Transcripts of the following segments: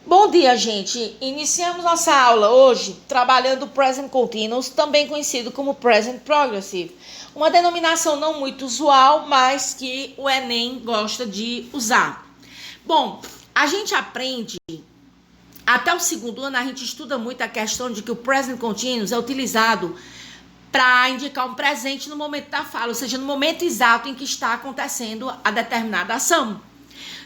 Bom dia, gente. Iniciamos nossa aula hoje trabalhando o Present Continuous, também conhecido como Present Progressive. Uma denominação não muito usual, mas que o Enem gosta de usar. Bom, a gente aprende, até o segundo ano, a gente estuda muito a questão de que o Present Continuous é utilizado para indicar um presente no momento da fala, ou seja, no momento exato em que está acontecendo a determinada ação.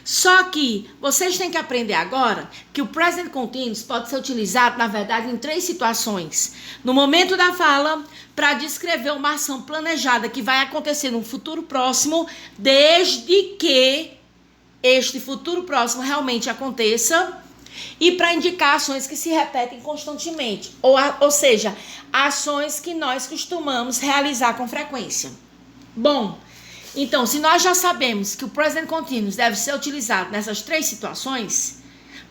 Só que vocês têm que aprender agora que o present continuous pode ser utilizado, na verdade, em três situações. No momento da fala, para descrever uma ação planejada que vai acontecer no futuro próximo, desde que este futuro próximo realmente aconteça, e para indicar ações que se repetem constantemente, ou seja, ações que nós costumamos realizar com frequência. Bom, então, se nós já sabemos que o present continuous deve ser utilizado nessas três situações,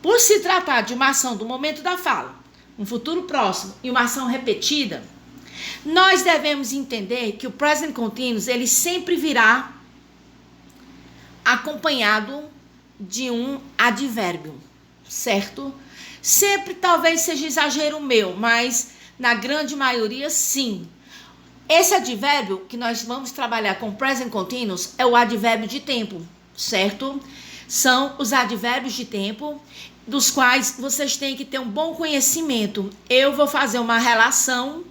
por se tratar de uma ação do momento da fala, um futuro próximo e uma ação repetida, nós devemos entender que o present continuous ele sempre virá acompanhado de um advérbio, certo? Sempre talvez seja exagero meu, mas na grande maioria sim. Esse advérbio que nós vamos trabalhar com present continuous é o advérbio de tempo, certo? São os advérbios de tempo, dos quais vocês têm que ter um bom conhecimento. Eu vou fazer uma relação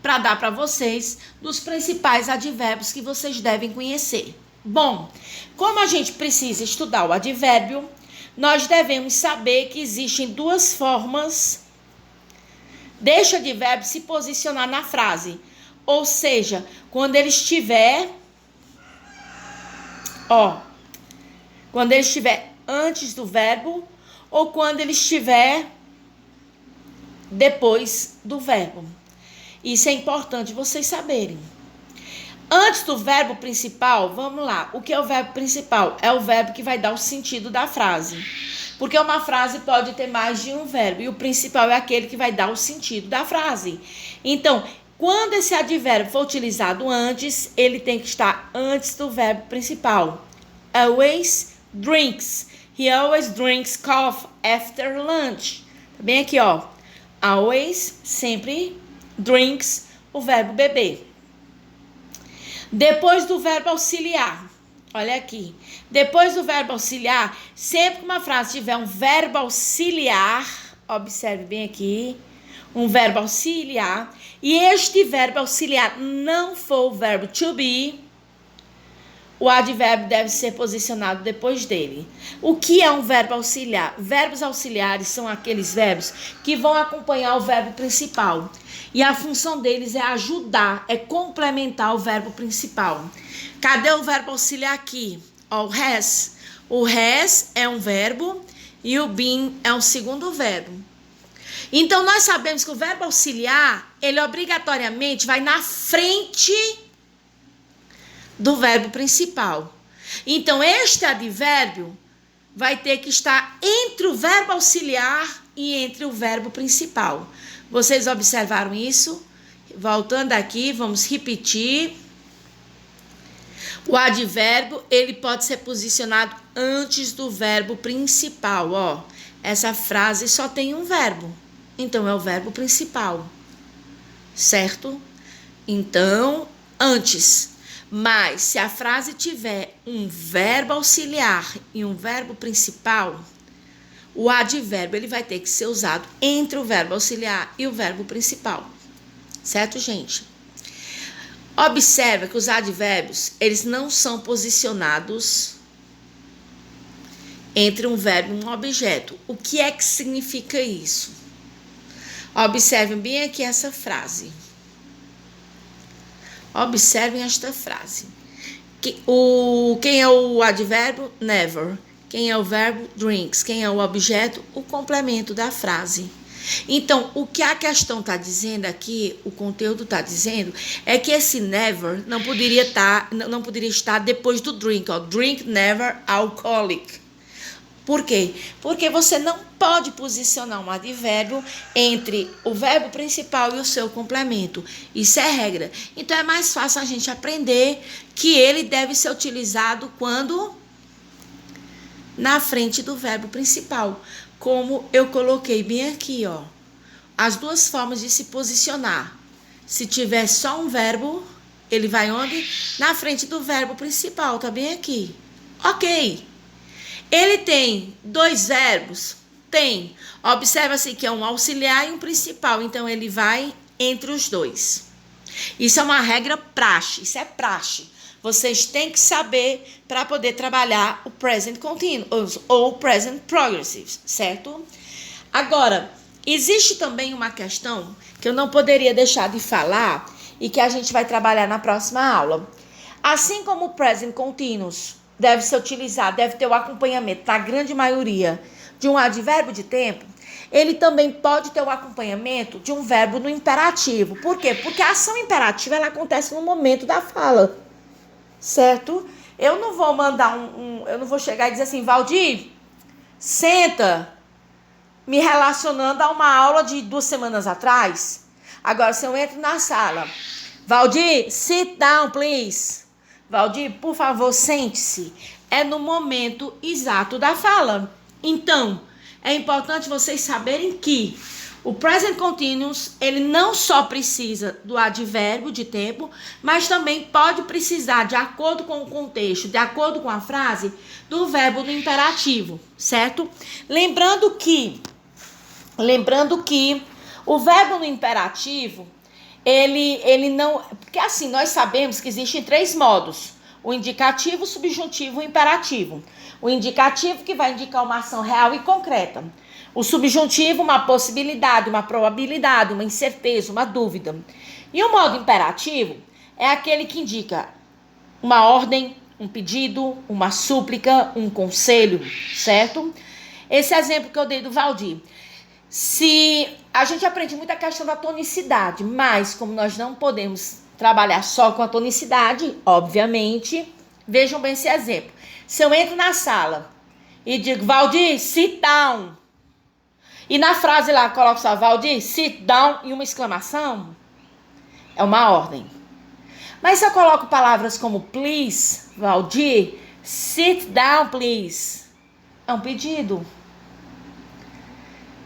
para dar para vocês dos principais advérbios que vocês devem conhecer. Bom, como a gente precisa estudar o advérbio, nós devemos saber que existem duas formas deste advérbio se posicionar na frase. Ou seja, quando ele estiver, quando ele estiver antes do verbo ou quando ele estiver depois do verbo. Isso é importante vocês saberem. Antes do verbo principal, vamos lá. O que é o verbo principal? É o verbo que vai dar o sentido da frase. Porque uma frase pode ter mais de um verbo e o principal é aquele que vai dar o sentido da frase. Então, quando esse advérbio for utilizado antes, ele tem que estar antes do verbo principal. Always drinks. He always drinks coffee after lunch. Tá bem aqui, ó. Always, sempre, drinks, o verbo beber. Depois do verbo auxiliar. Olha aqui. Depois do verbo auxiliar, sempre que uma frase tiver um verbo auxiliar, observe bem aqui, um verbo auxiliar, e este verbo auxiliar não for o verbo to be, o advérbio deve ser posicionado depois dele. O que é um verbo auxiliar? Verbos auxiliares são aqueles verbos que vão acompanhar o verbo principal. E a função deles é ajudar, é complementar o verbo principal. Cadê o verbo auxiliar aqui? Ó, o has. O has é um verbo e o been é um segundo verbo. Então, nós sabemos que o verbo auxiliar, ele obrigatoriamente vai na frente do verbo principal. Então, este advérbio vai ter que estar entre o verbo auxiliar e entre o verbo principal. Vocês observaram isso? Voltando aqui, vamos repetir. O advérbio, ele pode ser posicionado antes do verbo principal, ó. Essa frase só tem um verbo. Então, é o verbo principal, certo? Então, antes. Mas, se a frase tiver um verbo auxiliar e um verbo principal, o advérbio ele vai ter que ser usado entre o verbo auxiliar e o verbo principal. Certo, gente? Observa que os advérbios, eles não são posicionados entre um verbo e um objeto. O que é que significa isso? Observem bem aqui essa frase. Observem esta frase. Quem é o advérbio? Never. Quem é o verbo? Drinks. Quem é o objeto? O complemento da frase. Então, o que a questão está dizendo aqui, o conteúdo está dizendo, é que esse never não poderia estar depois do drink. Ó, drink never alcoholic. Por quê? Porque você não pode posicionar um advérbio entre o verbo principal e o seu complemento. Isso é regra. Então, é mais fácil a gente aprender que ele deve ser utilizado quando? Na frente do verbo principal. como eu coloquei bem aqui, ó. As duas formas de se posicionar. Se tiver só um verbo, ele vai onde? Na frente do verbo principal, tá bem aqui. Ok. Ele tem dois verbos? Tem. Observa-se que é um auxiliar e um principal, então ele vai entre os dois. Isso é uma regra praxe, isso é praxe. Vocês têm que saber para poder trabalhar o present continuous ou present progressive, certo? Agora, existe também uma questão que eu não poderia deixar de falar e que a gente vai trabalhar na próxima aula. Assim como o present continuous deve ser utilizado, deve ter o acompanhamento, na grande maioria, de um advérbio de tempo, ele também pode ter o acompanhamento de um verbo no imperativo. Por quê? Porque a ação imperativa ela acontece no momento da fala, certo? Eu não vou mandar eu não vou chegar e dizer assim, Valdir, senta, me relacionando a uma aula de 2 semanas atrás. Agora, se eu entro na sala, Valdir, sit down, please. Valdir, por favor, sente-se. É no momento exato da fala. Então, é importante vocês saberem que o present continuous, ele não só precisa do advérbio de tempo, mas também pode precisar, de acordo com o contexto, de acordo com a frase, do verbo no imperativo, certo? Lembrando que o verbo no imperativo, ele não... Porque assim, nós sabemos que existem 3 modos. O indicativo, o subjuntivo e o imperativo. O indicativo que vai indicar uma ação real e concreta. O subjuntivo, uma possibilidade, uma probabilidade, uma incerteza, uma dúvida. E o modo imperativo é aquele que indica uma ordem, um pedido, uma súplica, um conselho, certo? Esse exemplo que eu dei do Valdir. Se a gente aprende muito a questão da tonicidade, mas como nós não podemos trabalhar só com a tonicidade, obviamente, vejam bem esse exemplo. Se eu entro na sala e digo, Valdir, sit down, e na frase lá coloco só, Valdir, sit down e uma exclamação, é uma ordem. Mas se eu coloco palavras como please, Valdir, sit down, please, é um pedido.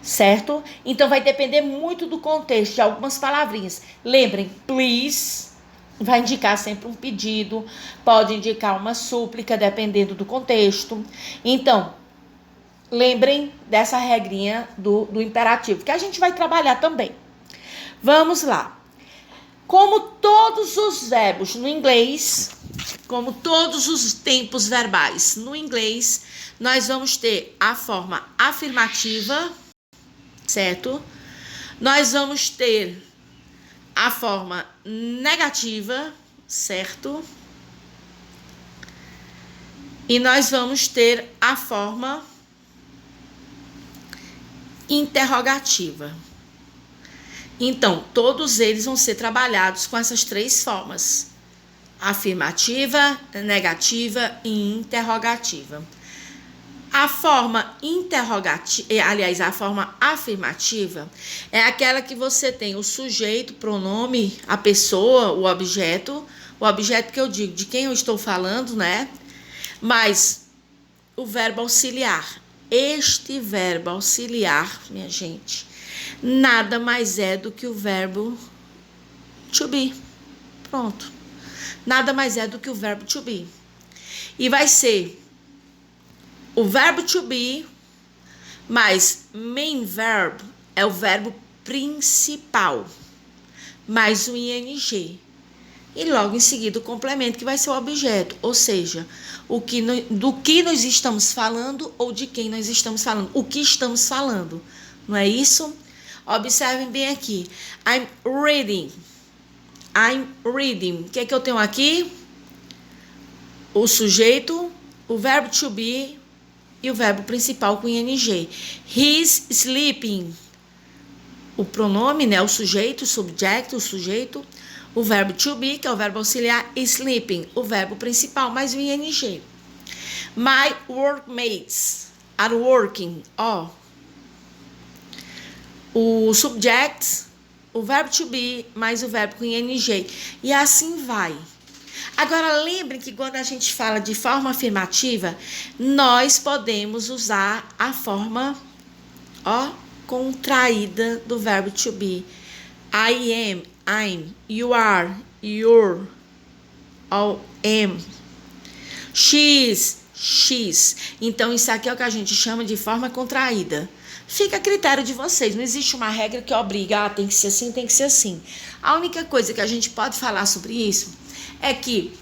Certo? Então vai depender muito do contexto de algumas palavrinhas. Lembrem, please vai indicar sempre um pedido, pode indicar uma súplica, dependendo do contexto. Então, lembrem dessa regrinha do imperativo, que a gente vai trabalhar também. Vamos lá. Como todos os verbos no inglês, como todos os tempos verbais no inglês, nós vamos ter a forma afirmativa, certo? Nós vamos ter a forma negativa, certo? E nós vamos ter a forma interrogativa. Então, todos eles vão ser trabalhados com essas 3 formas: afirmativa, negativa e interrogativa. A forma interrogativa, aliás, a forma afirmativa é aquela que você tem o sujeito, pronome, a pessoa, o objeto que eu digo de quem eu estou falando, né? Mas o verbo auxiliar. Este verbo auxiliar, minha gente, nada mais é do que o verbo to be. Pronto. Nada mais é do que o verbo to be. E vai ser o verbo to be, mais main verb é o verbo principal, mais o ing. E logo em seguida o complemento, que vai ser o objeto, ou seja, do que nós estamos falando ou de quem nós estamos falando, o que estamos falando, não é isso? Observem bem aqui. I'm reading. O que é que eu tenho aqui? O sujeito, o verbo to be e o verbo principal com ing. He's sleeping. O pronome, né? O sujeito, o subject, o sujeito. O verbo to be, que é o verbo auxiliar, sleeping, o verbo principal, mais o ing. My workmates are working. Ó. O subject, o verbo to be, mais o verbo com ing. E assim vai. Agora, lembrem que quando a gente fala de forma afirmativa, nós podemos usar a forma ó, contraída do verbo to be. I am, I'm, you are, you're, all am. She's, she's. Então, isso aqui é o que a gente chama de forma contraída. Fica a critério de vocês. Não existe uma regra que obriga, tem que ser assim, tem que ser assim. A única coisa que a gente pode falar sobre isso é que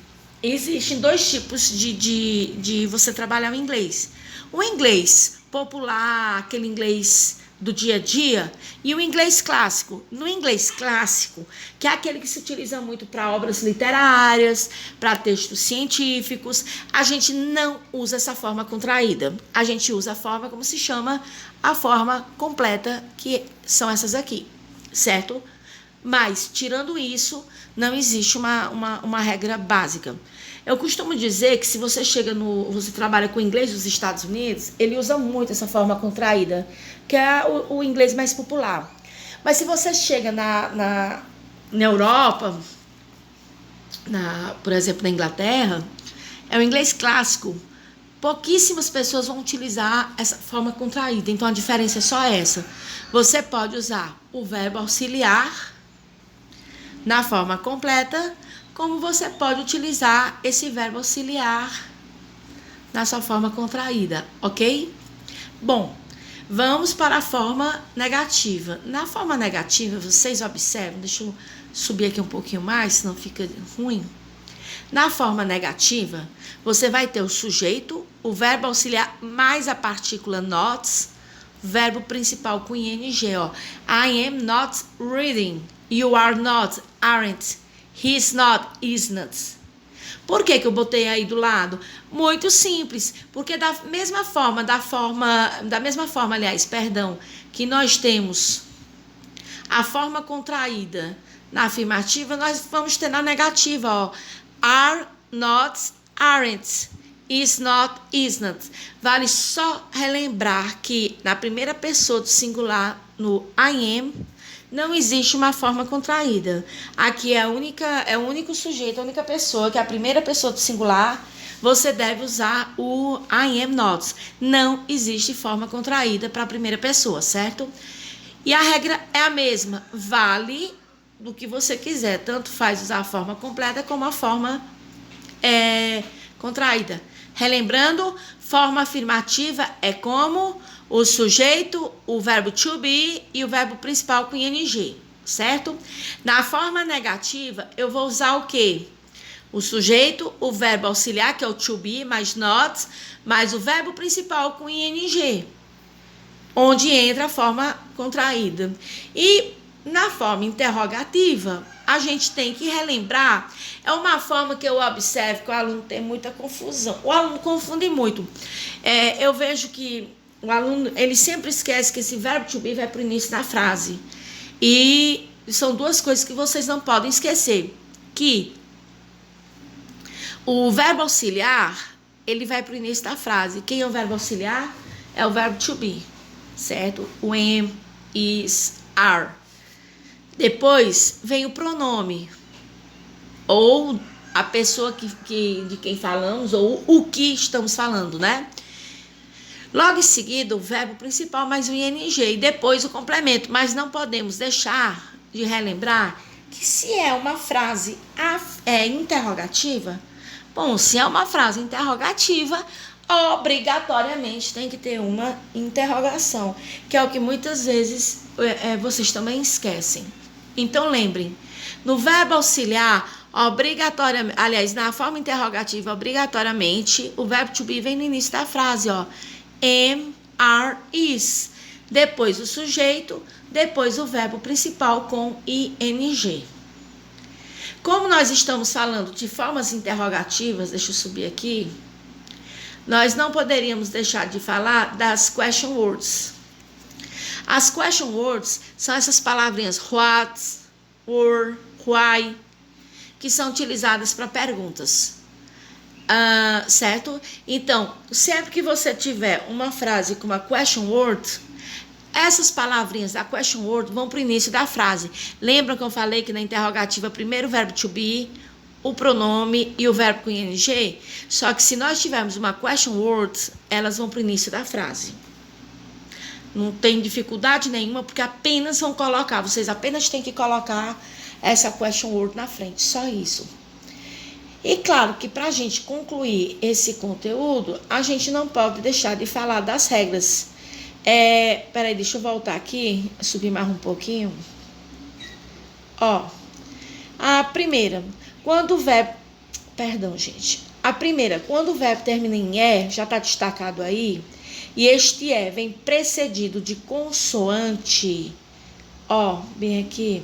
existem dois tipos de você trabalhar o inglês. O inglês popular, aquele inglês do dia a dia, e o inglês clássico. No inglês clássico, que é aquele que se utiliza muito para obras literárias, para textos científicos, a gente não usa essa forma contraída. A gente usa a forma como se chama a forma completa, que são essas aqui, certo? Mas, tirando isso, não existe uma regra básica. Eu costumo dizer que se você você trabalha com inglês dos Estados Unidos, ele usa muito essa forma contraída, que é o inglês mais popular. Mas se você chega na Europa, por exemplo, na Inglaterra, é o inglês clássico. Pouquíssimas pessoas vão utilizar essa forma contraída. Então, a diferença é só essa. Você pode usar o verbo auxiliar na forma completa, como você pode utilizar esse verbo auxiliar na sua forma contraída, ok? Bom, vamos para a forma negativa. Na forma negativa, vocês observam, deixa eu subir aqui um pouquinho mais, senão fica ruim. Na forma negativa, você vai ter o sujeito, o verbo auxiliar mais a partícula not, verbo principal com ing, ó. I am not reading. You are not, aren't. He's not, isn't. Por que eu botei aí do lado? Muito simples, porque da mesma forma, que nós temos a forma contraída na afirmativa, nós vamos ter na negativa, ó. Are not, aren't. Is not, isn't. Vale só relembrar que na primeira pessoa do singular, no I am, não existe uma forma contraída. Aqui é o único sujeito, a única pessoa, que é a primeira pessoa do singular, você deve usar o I am not. Não existe forma contraída para a primeira pessoa, certo? E a regra é a mesma, vale do que você quiser. Tanto faz usar a forma completa como a forma contraída. Relembrando, forma afirmativa é como o sujeito, o verbo to be e o verbo principal com ing, certo? Na forma negativa, eu vou usar o quê? O sujeito, o verbo auxiliar, que é o to be, mais not, mais o verbo principal com ing, onde entra a forma contraída. E na forma interrogativa, a gente tem que relembrar, é uma forma que eu observo que o aluno tem muita confusão. O aluno confunde muito. Eu vejo que o aluno, ele sempre esquece que esse verbo to be vai para o início da frase. E são duas coisas que vocês não podem esquecer. Que o verbo auxiliar, ele vai para o início da frase. Quem é o verbo auxiliar? É o verbo to be, certo? O am, is, are. Depois vem o pronome. Ou a pessoa de quem falamos, ou o que estamos falando, né? Logo em seguida, o verbo principal mais o ing e depois o complemento. Mas não podemos deixar de relembrar que se é uma frase interrogativa, bom, se é uma frase interrogativa, obrigatoriamente tem que ter uma interrogação, que é o que muitas vezes vocês também esquecem. Então, lembrem, no verbo auxiliar, obrigatoriamente, aliás, na forma interrogativa, obrigatoriamente, o verbo to be vem no início da frase, ó. Am, are, is. Depois o sujeito, depois o verbo principal com ing. Como nós estamos falando de formas interrogativas, deixa eu subir aqui, nós não poderíamos deixar de falar das question words. As question words são essas palavrinhas what, were, why, que são utilizadas para perguntas. Certo? Então, sempre que você tiver uma frase com uma question word, essas palavrinhas da question word vão para o início da frase. Lembra que eu falei que na interrogativa, primeiro o verbo to be, o pronome e o verbo com ing? Só que se nós tivermos uma question word, elas vão para o início da frase. Não tem dificuldade nenhuma, porque apenas vão colocar, vocês apenas têm que colocar essa question word na frente, só isso. E claro que para a gente concluir esse conteúdo, a gente não pode deixar de falar das regras. Peraí, deixa eu voltar aqui, subir mais um pouquinho. Ó, a primeira, quando o verbo... Perdão, gente. A primeira, quando o verbo termina em E, já está destacado aí, e este E vem precedido de consoante, ó, bem aqui,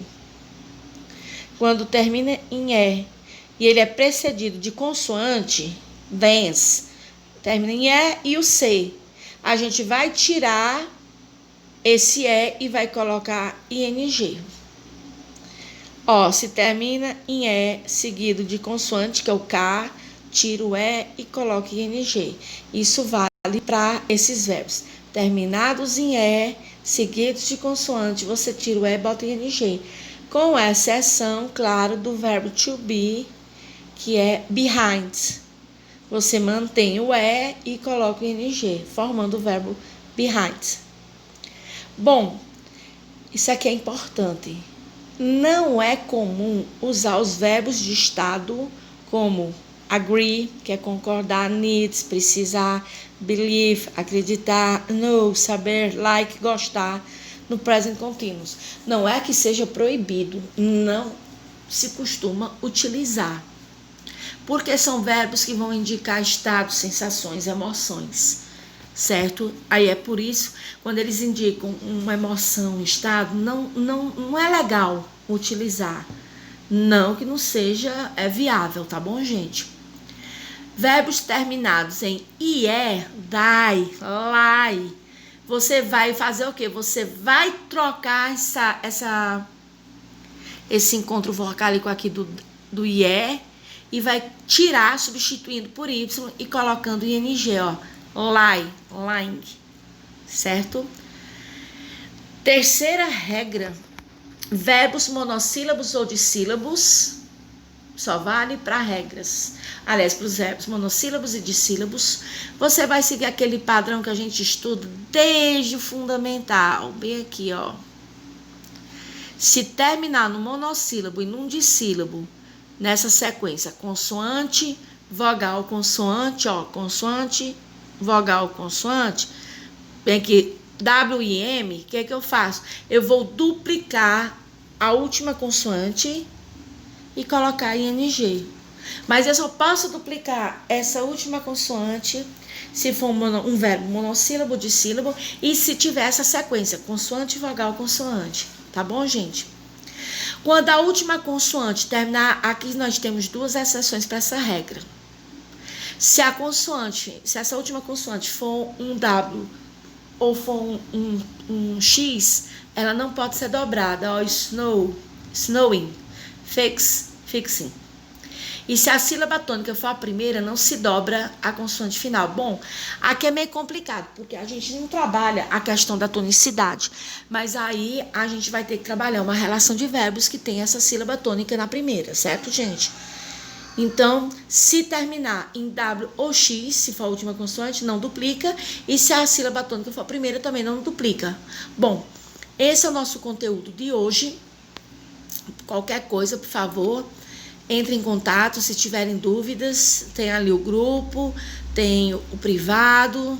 quando termina em E, e ele é precedido de consoante, thence, termina em E e o C, a gente vai tirar esse E e vai colocar ING. Ó, se termina em E, seguido de consoante, que é o K, tira o E e coloca ING. Isso vale para esses verbos. Terminados em E, seguidos de consoante, você tira o E e bota ING. Com exceção, claro, do verbo to be, que é behind. Você mantém o E e coloca o ING, formando o verbo behind. Bom, isso aqui é importante. Não é comum usar os verbos de estado como agree, que é concordar, needs, precisar, believe, acreditar, know, saber, like, gostar, no present continuous. Não é que seja proibido, não se costuma utilizar. Porque são verbos que vão indicar estados, sensações, emoções, certo? Aí é por isso, quando eles indicam uma emoção, um estado, não é legal utilizar. Não que não seja viável, tá bom, gente? Verbos terminados em IE, die, lie. Você vai fazer o quê? Você vai trocar esse encontro vocálico aqui do IE e vai tirar, substituindo por Y e colocando ING, ó. Lie, lying, certo? Terceira regra, verbos monossílabos ou dissílabos, só vale para regras. Aliás, para os verbos monossílabos e dissílabos, você vai seguir aquele padrão que a gente estuda desde o fundamental, bem aqui, ó. Se terminar no monossílabo e num dissílabo, nessa sequência, consoante, vogal, consoante, ó, consoante, vogal, consoante, bem aqui, W e M, o que é que eu faço? Eu vou duplicar a última consoante e colocar ING. Mas eu só posso duplicar essa última consoante se for um verbo monossílabo, dissílabo e se tiver essa sequência, consoante, vogal, consoante. Tá bom, gente? Quando a última consoante terminar, aqui nós temos duas exceções para essa regra. Se essa última consoante for um W ou for um X, ela não pode ser dobrada, ó, snow, snowing, fix, fixing. E se a sílaba tônica for a primeira, não se dobra a consoante final. Bom, aqui é meio complicado, porque a gente não trabalha a questão da tonicidade. Mas aí a gente vai ter que trabalhar uma relação de verbos que tem essa sílaba tônica na primeira, certo, gente? Então, se terminar em W ou X, se for a última consoante, não duplica. E se a sílaba tônica for a primeira, também não duplica. Bom, esse é o nosso conteúdo de hoje. Qualquer coisa, por favor, entre em contato. Se tiverem dúvidas, tem ali o grupo, tem o privado.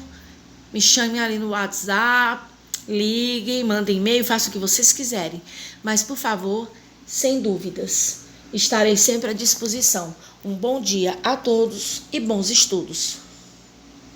Me chamem ali no WhatsApp, liguem, mandem e-mail, façam o que vocês quiserem. Mas, por favor, sem dúvidas, estarei sempre à disposição. Um bom dia a todos e bons estudos.